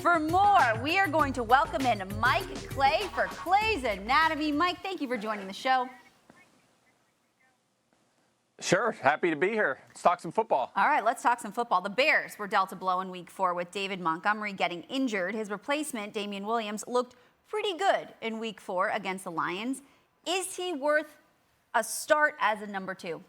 For more, we are going to welcome in Mike Clay for Clay's Anatomy. Mike, thank you for joining the show. Sure, happy to be here. Let's talk some football. All right, let's talk some football. The Bears were dealt a blow in Week 4 with David Montgomery getting injured. His replacement, Damien Williams, looked pretty good in Week 4 against the Lions. Is he worth a start as a number 2?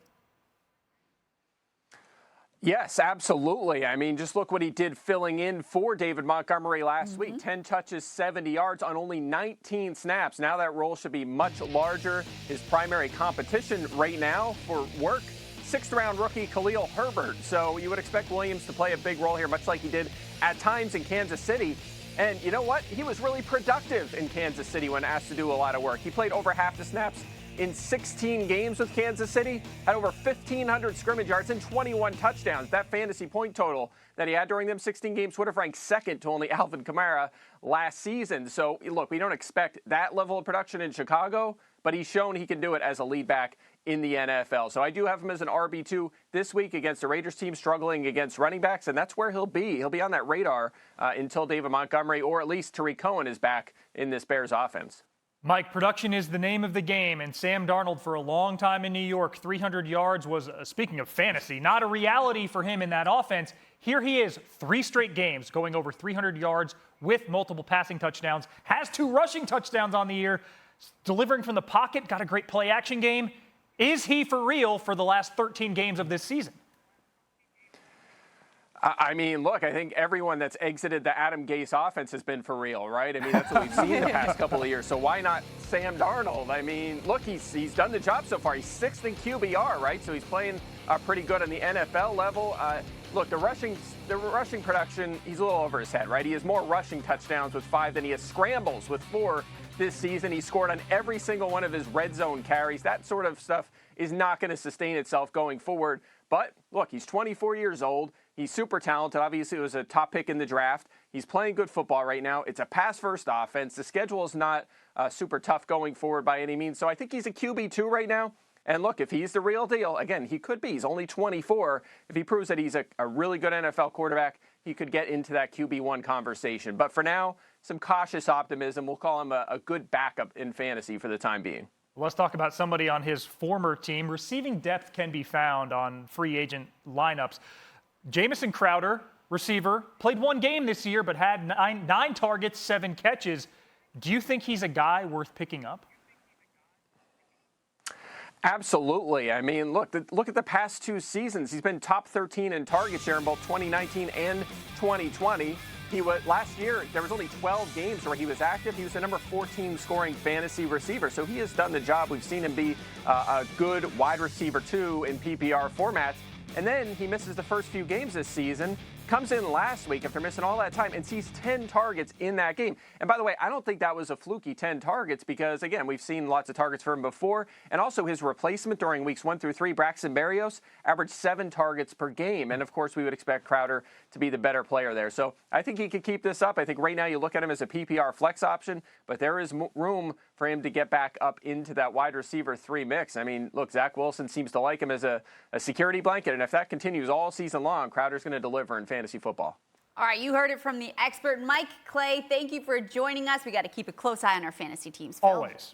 Yes, absolutely. I mean, just look what he did filling in for David Montgomery last week. 10 touches, 70 yards on only 19 snaps. Now that role should be much larger. His primary competition right now for work, 6th-round rookie Khalil Herbert. So you would expect Williams to play a big role here, much like he did at times in Kansas City. And you know what? He was really productive in Kansas City when asked to do a lot of work. He played over half the snaps in 16 games with Kansas City, had over 1,500 scrimmage yards and 21 touchdowns. That fantasy point total that he had during them 16 games would have ranked second to only Alvin Kamara last season. So, look, we don't expect that level of production in Chicago, but he's shown he can do it as a lead back in the NFL. So I do have him as an RB2 this week against the Raiders team struggling against running backs, and that's where he'll be. He'll be on that radar until David Montgomery or at least Tariq Cohen is back in this Bears offense. Mike, production is the name of the game, and Sam Darnold for a long time in New York, 300 yards was, speaking of fantasy, not a reality for him in that offense. Here he is, 3 straight games going over 300 yards with multiple passing touchdowns, has 2 rushing touchdowns on the year, delivering from the pocket, got a great play-action game. Is he for real for the last 13 games of this season? I mean, look, I think everyone that's exited the Adam Gase offense has been for real, right? I mean, that's what we've seen the past couple of years. So why not Sam Darnold? I mean, look, he's done the job so far. He's 6th in QBR, right? So he's playing pretty good on the NFL level. Look, the rushing production, he's a little over his head, right? He has more rushing touchdowns with 5 than he has scrambles with 4 this season. He scored on every single one of his red zone carries. That sort of stuff is not going to sustain itself going forward. But look, he's 24 years old. He's super talented. Obviously, it was a top pick in the draft. He's playing good football right now. It's a pass-first offense. The schedule is not super tough going forward by any means. So I think he's a QB2 right now. And look, if he's the real deal, again, he could be. He's only 24. If he proves that he's a really good NFL quarterback, he could get into that QB1 conversation. But for now, some cautious optimism. We'll call him a good backup in fantasy for the time being. Let's talk about somebody on his former team. Receiving depth can be found on free agent lineups. Jamison Crowder, receiver, played 1 game this year but had 9 targets, 7 catches. Do you think he's a guy worth picking up? Absolutely. I mean, look at the past 2 seasons. He's been top 13 in target share in both 2019 and 2020. Last year, there was only 12 games where he was active. He was the number 14 scoring fantasy receiver. So he has done the job. We've seen him be a good wide receiver, too, in PPR formats. And then he misses the first few games this season, comes in last week after missing all that time and sees 10 targets in that game. And by the way, I don't think that was a fluky 10 targets because, again, we've seen lots of targets for him before. And also his replacement during weeks 1 through 3, Braxton Berrios, averaged 7 targets per game. And, of course, we would expect Crowder to be the better player there. So I think he could keep this up. I think right now you look at him as a PPR flex option, but there is room for him to get back up into that wide receiver 3 mix. I mean, look, Zach Wilson seems to like him as a security blanket. And if that continues all season long, Crowder's going to deliver in fantasy football. All right, you heard it from the expert, Mike Clay. Thank you for joining us. We got to keep a close eye on our fantasy teams, Phil. Always.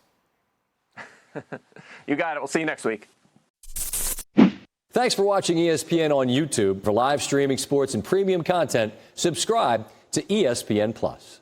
You got it. We'll see you next week. Thanks for watching ESPN on YouTube. For live streaming sports and premium content, subscribe to ESPN+.